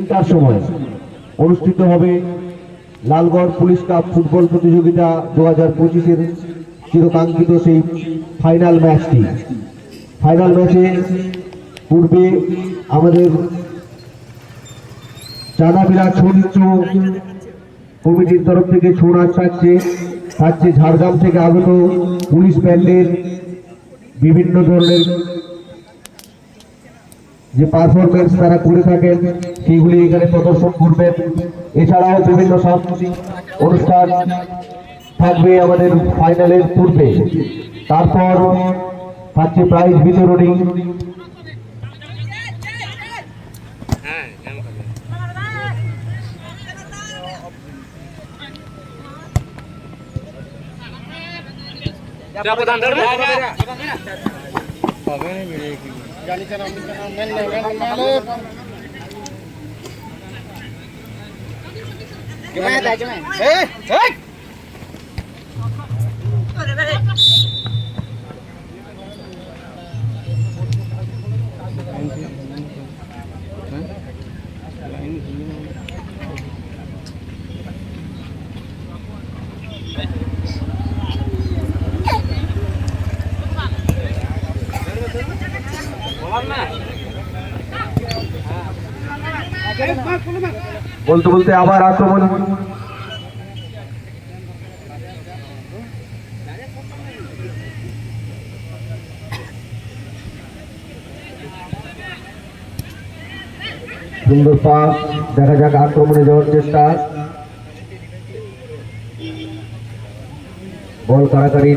তার সময় অনুষ্ঠিত হবে লালগড় পুলিশ কাপ ফুটবল প্রতিযোগিতা 2025-এর চিরকাঙ্ক্ষিত সেই ফাইনাল ম্যাচটি। ফাইনাল ম্যাচে পূর্বে আমাদের জানাবিরা ছৌ নৃত্য কমিটির তরফ থেকে ছৌ নাচ থাকছে ঝাড়গ্রাম থেকে আগত পুলিশ ব্যান্ডের বিভিন্ন ধরনের যে পারফরমেন্স তারা করে থাকেন সেইগুলি এখানে প্রদর্শন করবেন। এছাড়াও বিভিন্ন সাংস্কৃতিক অনুষ্ঠান থাকবে আমাদের ফাইনালের পূর্বে। তারপর থাকছে প্রাইজ বিতরণী। বলতে বলতে আবার আক্রমণ। সুন্দর পাস, দেখা যাক আক্রমণে যাওয়ার চেষ্টা। বল কারাকারি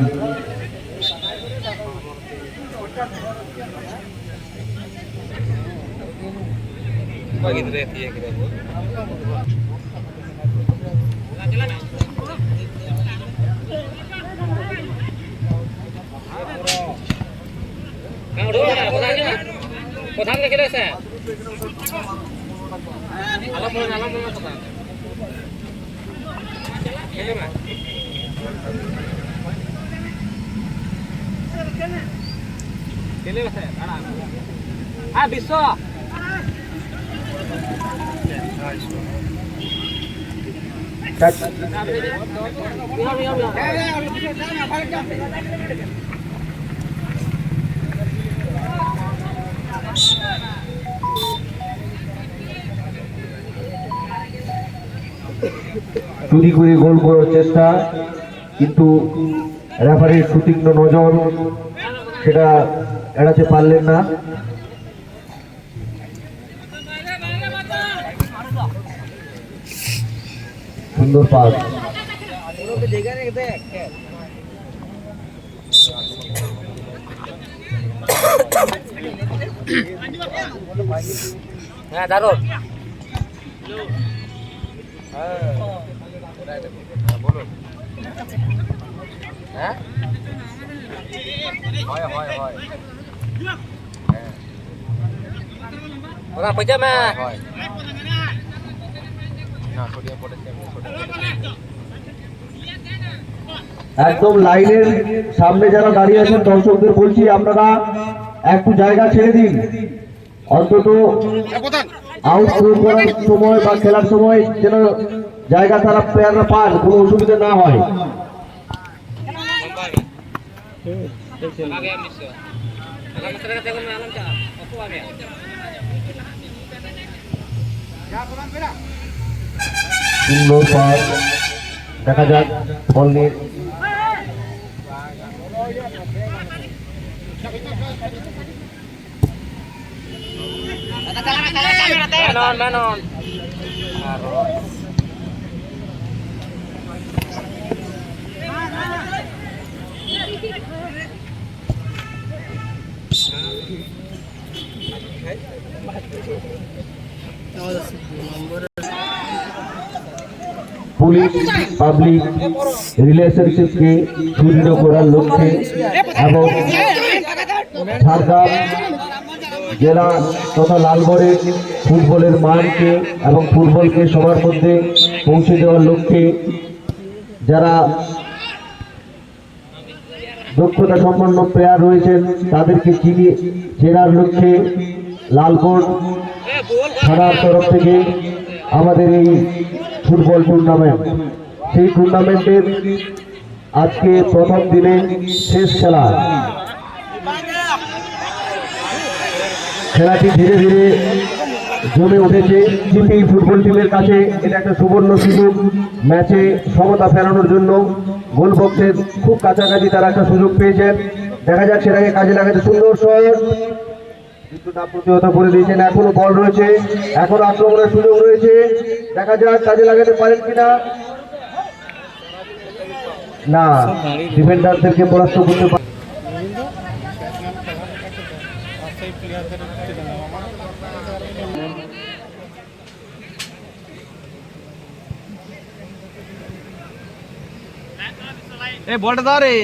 কোথায় রেখে দিয়েছে আলাম কথা খেলে মা খেলে আছে হ্যাঁ বিশ্ব চুরি করে গোল করার চেষ্টা, কিন্তু রেফারির সুতীক্ষ্ণ নজর সেটা এড়াতে পারলেন না। সুন্দর পাস, হ্যাঁ দারুণ বলুন হ্যাঁ হয় হয় হয় ওরা পয়সা মা হয় না ছোটিয়া পড়েছে একদম লাইনের সামনে যারা দাঁড়িয়ে আছেন দর্শকদের বলছি আপনারা একটু জায়গা ছেড়ে দিন, অন্তত আউট করার সময় বা খেলার সময় যেন জায়গা তারা প্লেয়াররা পান, কোনো অসুবিধা না হয়। সুন্দর পাস, দেখা যাক বল নিয়ে Menon. পুলিশ পাবলিক রিলেশনশিপকে সুদৃঢ় করার লক্ষ্যে এবং ঝাড়গ্রাম জেলা তথা লালগড়ের ফুটবলের মানকে এবং ফুটবলকে সবার মধ্যে পৌঁছে দেওয়ার লক্ষ্যে যারা দক্ষতা সম্পন্ন প্লেয়ার রয়েছেন তাদেরকে চেনার লক্ষ্যে লালগড় থানার তরফ থেকে আমাদের এই ফুটবল টুর্নামেন্ট, সেই টুর্নামেন্টের আজকে প্রথম দিনে শেষ খেলা। খেলাটি ধীরে ধীরে জমে উঠেছে। জিপি ফুটবল টিমের কাছে এটা একটা সুবর্ণ সুযোগ ম্যাচে সমতা ফেরানোর জন্য। গোলবক্সের খুব কাছাকাছি তারা একটা সুযোগ পেয়েছেন, দেখা যাক সেটাকে কাজে লাগাতে। সুন্দর শট, কিন্তু তা প্রতিহত করে দিয়েছেন। এখনো বল রয়েছে, এখনো আক্রমণের সুযোগ রয়েছে, দেখা যাক কাজে লাগাতে পারেন কিনা। না, ডিফেন্ডারদেরকে পরাস্ত করতে পারে। বলটা দাও রে।